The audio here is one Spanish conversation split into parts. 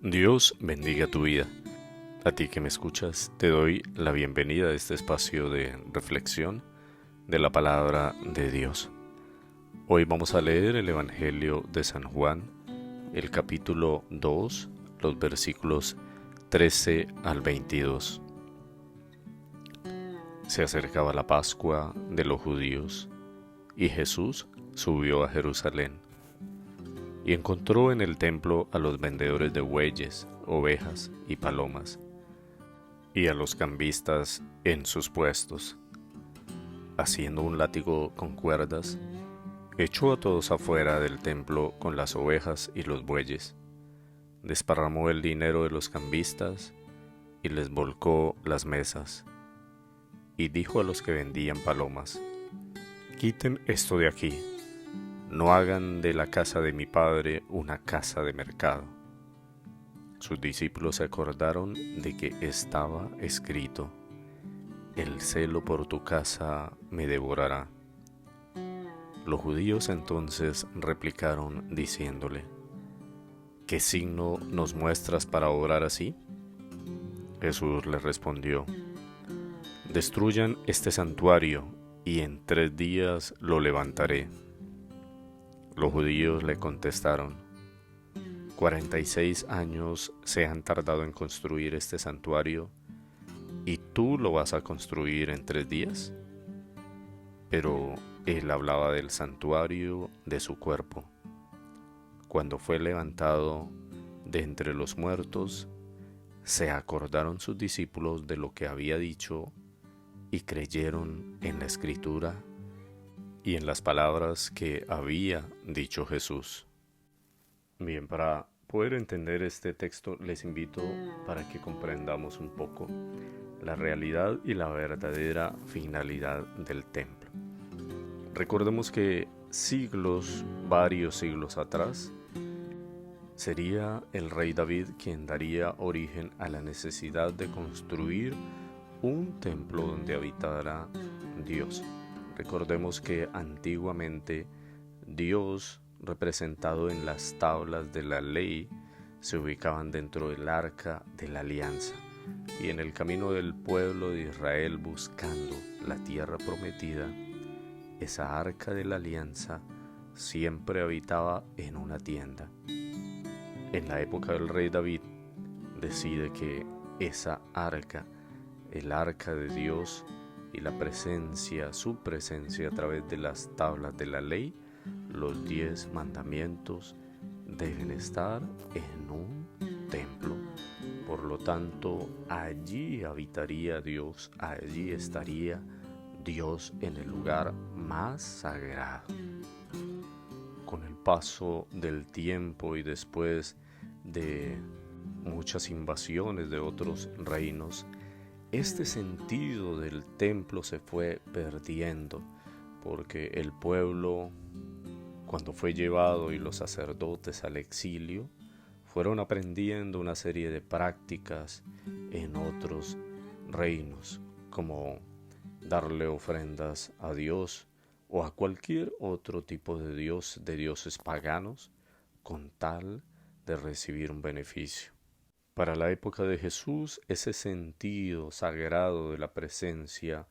Dios bendiga tu vida. A ti que me escuchas, te doy la bienvenida a este espacio de reflexión de la palabra de Dios. Hoy vamos a leer el Evangelio de San Juan, el capítulo 2, los versículos 13 al 22. Se acercaba la Pascua de los judíos y Jesús subió a Jerusalén y encontró en el templo a los vendedores de bueyes, ovejas y palomas, y a los cambistas en sus puestos. Haciendo un látigo con cuerdas, echó a todos afuera del templo con las ovejas y los bueyes, desparramó el dinero de los cambistas y les volcó las mesas, y dijo a los que vendían palomas: «Quiten esto de aquí, no hagan de la casa de mi padre una casa de mercado». Sus discípulos se acordaron de que estaba escrito: «El celo por tu casa me devorará». Los judíos entonces replicaron diciéndole: «¿Qué signo nos muestras para obrar así?». Jesús les respondió: «Destruyan este santuario y en 3 días lo levantaré». Los judíos le contestaron: 46 años se han tardado en construir este santuario, ¿y tú lo vas a construir en 3 días? Pero él hablaba del santuario de su cuerpo. Cuando fue levantado de entre los muertos, se acordaron sus discípulos de lo que había dicho y creyeron en la Escritura y en las palabras que había dicho Jesús. Bien, para poder entender este texto les invito para que comprendamos un poco la realidad y la verdadera finalidad del templo. Recordemos que varios siglos atrás, sería el rey David quien daría origen a la necesidad de construir un templo donde habitara Dios. Recordemos que antiguamente Dios, representado en las tablas de la ley, se ubicaban dentro del arca de la alianza, y en el camino del pueblo de Israel buscando la tierra prometida, esa arca de la alianza siempre habitaba en una tienda. En la época del rey David, decide que esa arca, el arca de Dios y su presencia a través de las tablas de la ley, los 10 mandamientos, deben estar en un templo. Por lo tanto, allí habitaría Dios, allí estaría Dios en el lugar más sagrado. Con el paso del tiempo y después de muchas invasiones de otros reinos, este sentido del templo se fue perdiendo, porque el pueblo, cuando fue llevado y los sacerdotes al exilio, fueron aprendiendo una serie de prácticas en otros reinos, como darle ofrendas a Dios o a cualquier otro tipo de dioses paganos, con tal de recibir un beneficio. Para la época de Jesús, ese sentido sagrado de la presencia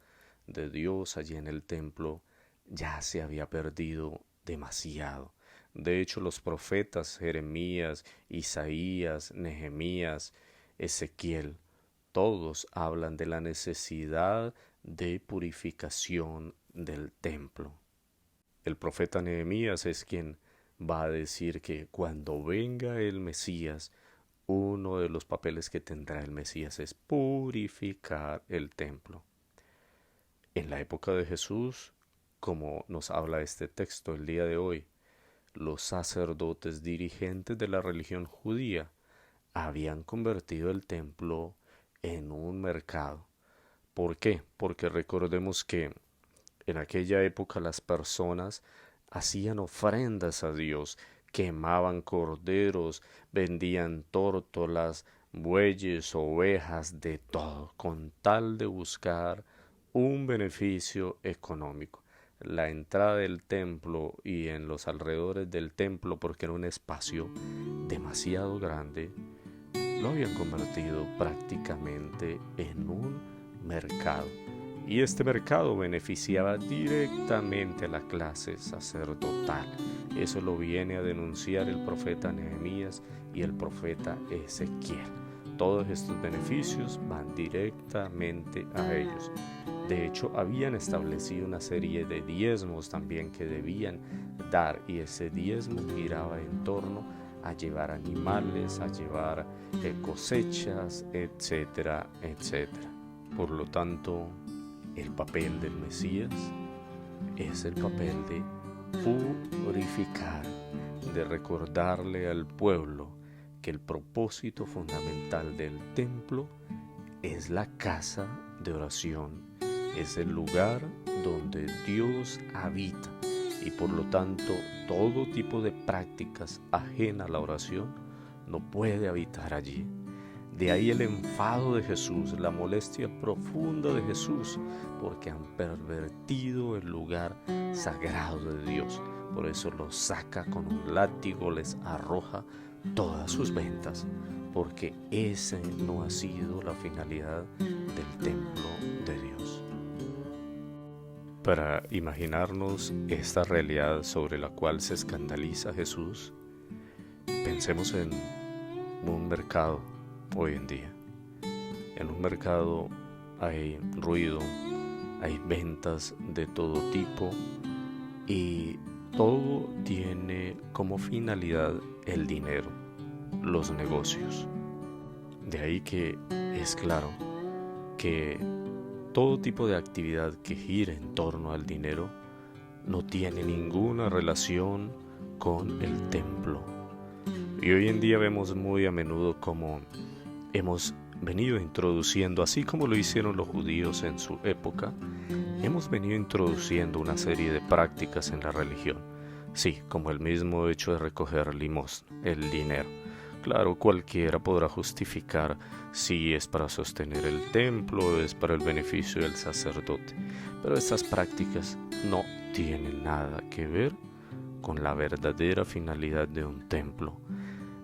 de Dios allí en el templo ya se había perdido demasiado. De hecho, los profetas Jeremías, Isaías, Nehemías, Ezequiel, todos hablan de la necesidad de purificación del templo. El profeta Nehemías es quien va a decir que cuando venga el Mesías, uno de los papeles que tendrá el Mesías es purificar el templo. En la época de Jesús, como nos habla este texto el día de hoy, los sacerdotes dirigentes de la religión judía habían convertido el templo en un mercado. ¿Por qué? Porque recordemos que en aquella época las personas hacían ofrendas a Dios, quemaban corderos, vendían tórtolas, bueyes, ovejas, de todo, con tal de buscar un beneficio económico. La entrada del templo y en los alrededores del templo, porque era un espacio demasiado grande, lo habían convertido prácticamente en un mercado. Y este mercado beneficiaba directamente a la clase sacerdotal. Eso lo viene a denunciar el profeta Nehemías y el profeta Ezequiel. Todos estos beneficios van directamente a ellos. De hecho, habían establecido una serie de diezmos también que debían dar, y ese diezmo giraba en torno a llevar animales, a llevar cosechas, etcétera, etcétera. Por lo tanto, el papel del Mesías es el papel de purificar, de recordarle al pueblo que el propósito fundamental del templo es la casa de oración, es el lugar donde Dios habita, y por lo tanto todo tipo de prácticas ajenas a la oración no puede habitar allí. De ahí el enfado de Jesús, la molestia profunda de Jesús, porque han pervertido el lugar sagrado de Dios. Por eso los saca con un látigo, les arroja todas sus ventas, porque ese no ha sido la finalidad del templo de Dios. Para imaginarnos esta realidad sobre la cual se escandaliza Jesús, pensemos en un mercado hoy en día. En un mercado hay ruido, hay ventas de todo tipo y todo tiene como finalidad el dinero, los negocios. De ahí que es claro que todo tipo de actividad que gire en torno al dinero no tiene ninguna relación con el templo. Y hoy en día vemos muy a menudo cómo hemos venido introduciendo, así como lo hicieron los judíos en su época, hemos venido introduciendo una serie de prácticas en la religión. Sí, como el mismo hecho de recoger limosna, el dinero. Claro, cualquiera podrá justificar si es para sostener el templo o es para el beneficio del sacerdote, pero estas prácticas no tienen nada que ver con la verdadera finalidad de un templo.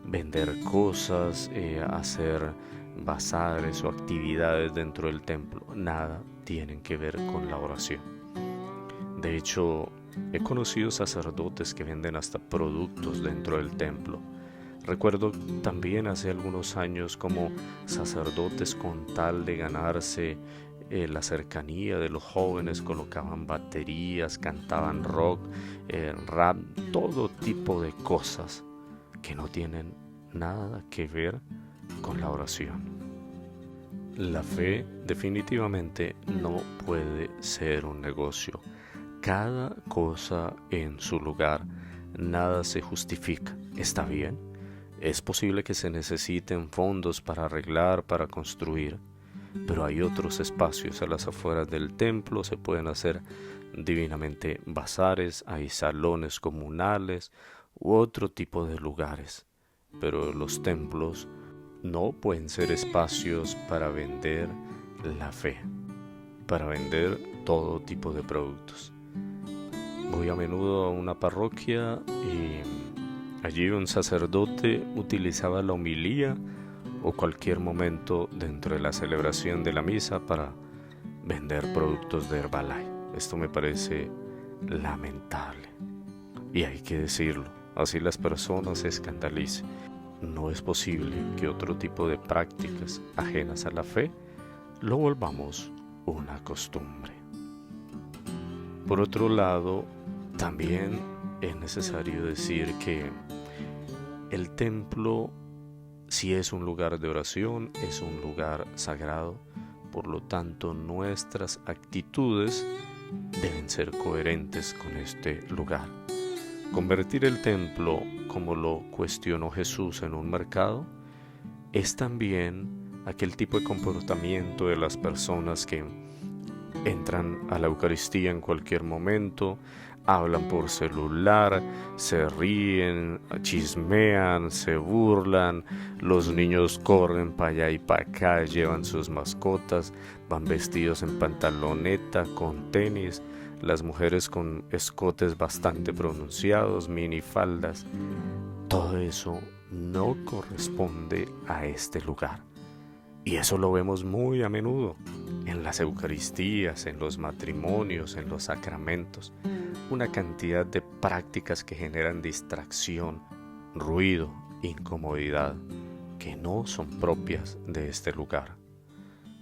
Vender cosas, hacer bazares o actividades dentro del templo, nada tienen que ver con la oración. De hecho, he conocido sacerdotes que venden hasta productos dentro del templo. Recuerdo también hace algunos años como sacerdotes, con tal de ganarse la cercanía de los jóvenes, colocaban baterías, cantaban rock, rap, todo tipo de cosas que no tienen nada que ver con la oración. La fe definitivamente no puede ser un negocio. Cada cosa en su lugar, nada se justifica. ¿Está bien? Es posible que se necesiten fondos para arreglar, para construir, pero hay otros espacios a las afueras del templo, se pueden hacer divinamente bazares, hay salones comunales u otro tipo de lugares, pero los templos no pueden ser espacios para vender la fe, para vender todo tipo de productos. Voy a menudo a una parroquia y allí un sacerdote utilizaba la homilía o cualquier momento dentro de la celebración de la misa para vender productos de Herbalife. Esto me parece lamentable y hay que decirlo, así las personas se escandalicen. No es posible que otro tipo de prácticas ajenas a la fe lo volvamos una costumbre. Por otro lado, también es necesario decir que el templo, si es un lugar de oración, es un lugar sagrado, por lo tanto nuestras actitudes deben ser coherentes con este lugar. Convertir el templo, como lo cuestionó Jesús, en un mercado, es también aquel tipo de comportamiento de las personas que entran a la Eucaristía en cualquier momento, hablan por celular, se ríen, chismean, se burlan, los niños corren para allá y para acá, llevan sus mascotas, van vestidos en pantaloneta, con tenis, las mujeres con escotes bastante pronunciados, minifaldas. todo eso no corresponde a este lugar. Y eso lo vemos muy a menudo en las Eucaristías, en los matrimonios, en los sacramentos. Una cantidad de prácticas que generan distracción, ruido, incomodidad, que no son propias de este lugar.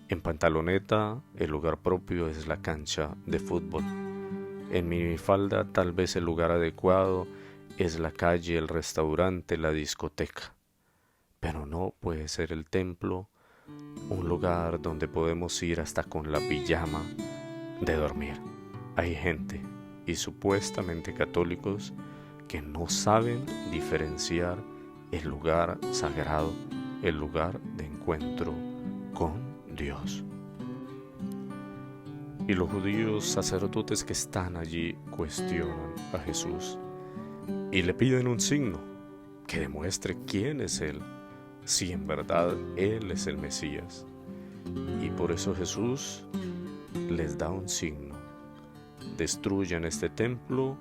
En Pantaloneta, el lugar propio es la cancha de fútbol. En Minifalda, tal vez el lugar adecuado es la calle, el restaurante, la discoteca. Pero no puede ser el templo un lugar donde podemos ir hasta con la pijama de dormir. Hay gente, y supuestamente católicos, que no saben diferenciar el lugar sagrado, el lugar de encuentro con Dios. Y los judíos sacerdotes que están allí cuestionan a Jesús y le piden un signo que demuestre quién es Él, si en verdad Él es el Mesías. Y por eso Jesús les da un signo: destruyan este templo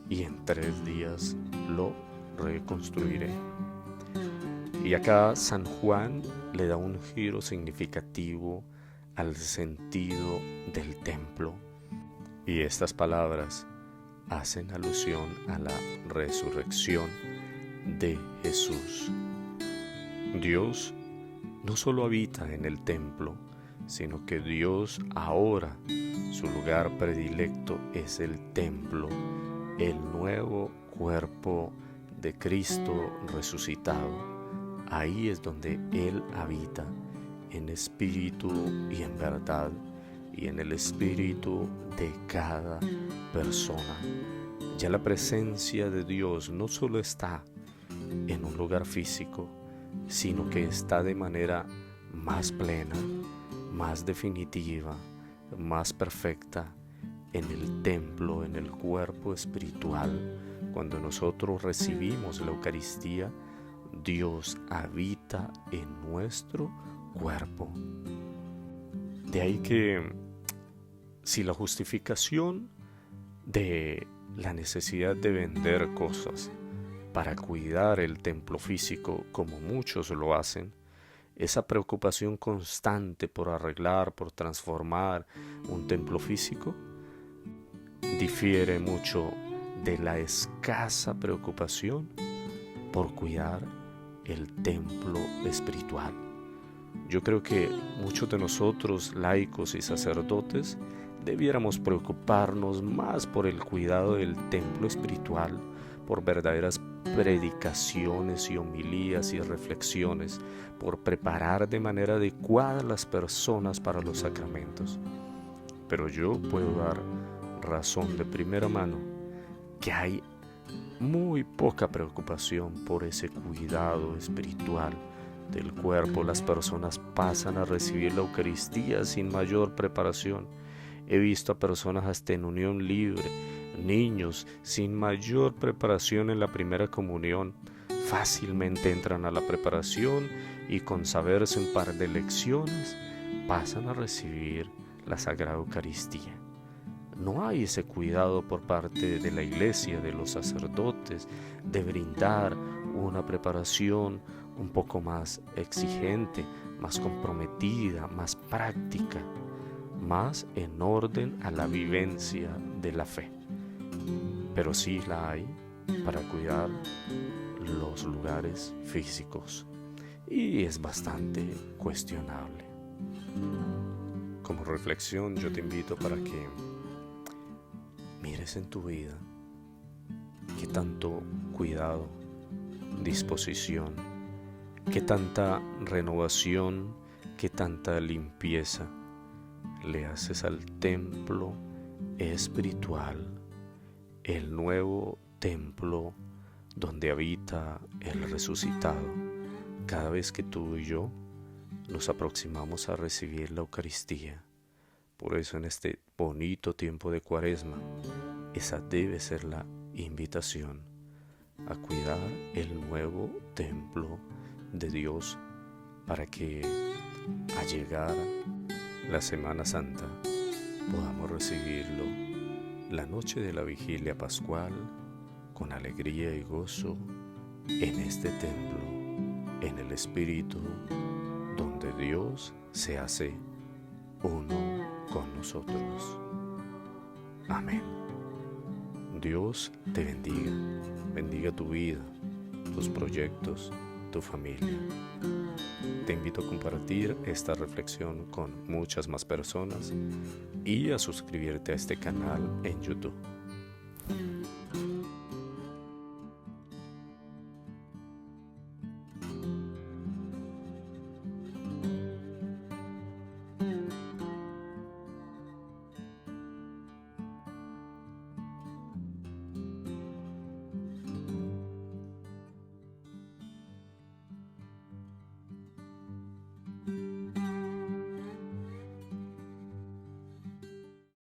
y en 3 días lo reconstruiré. Y acá San Juan le da un giro significativo al sentido del templo. Y estas palabras hacen alusión a la resurrección de Jesús. Dios no solo habita en el templo, sino que Dios ahora, su lugar predilecto es el templo, el nuevo cuerpo de Cristo resucitado. Ahí es donde Él habita, en espíritu y en verdad, y en el espíritu de cada persona. Ya la presencia de Dios no solo está en un lugar físico, sino que está de manera más plena, más definitiva, más perfecta en el templo, en el cuerpo espiritual. Cuando nosotros recibimos la Eucaristía, Dios habita en nuestro cuerpo. De ahí que si la justificación de la necesidad de vender cosas para cuidar el templo físico, como muchos lo hacen, esa preocupación constante por arreglar, por transformar un templo físico, difiere mucho de la escasa preocupación por cuidar el templo espiritual. Yo creo que muchos de nosotros, laicos y sacerdotes, debiéramos preocuparnos más por el cuidado del templo espiritual, por verdaderas predicaciones y homilías y reflexiones, por preparar de manera adecuada a las personas para los sacramentos. Pero yo puedo dar razón de primera mano que hay muy poca preocupación por ese cuidado espiritual del cuerpo. Las personas pasan a recibir la Eucaristía sin mayor preparación. He visto a personas hasta en unión libre, niños sin mayor preparación en la primera comunión, fácilmente entran a la preparación y con saberse un par de lecciones pasan a recibir la Sagrada Eucaristía. No hay ese cuidado por parte de la Iglesia, de los sacerdotes, de brindar una preparación un poco más exigente, más comprometida, más práctica, más en orden a la vivencia de la fe. Pero sí la hay para cuidar los lugares físicos y es bastante cuestionable. Como reflexión, yo te invito para que mires en tu vida qué tanto cuidado, disposición, qué tanta renovación, qué tanta limpieza le haces al templo espiritual, el nuevo templo donde habita el resucitado, cada vez que tú y yo nos aproximamos a recibir la Eucaristía. Por eso en este bonito tiempo de Cuaresma, esa debe ser la invitación a cuidar el nuevo templo de Dios para que al llegar la Semana Santa podamos recibirlo la noche de la vigilia pascual con alegría y gozo en este templo, en el Espíritu, donde Dios se hace uno con nosotros. Amén. Dios te bendiga, bendiga tu vida, tus proyectos, tu familia. Te invito a compartir esta reflexión con muchas más personas y a suscribirte a este canal en YouTube.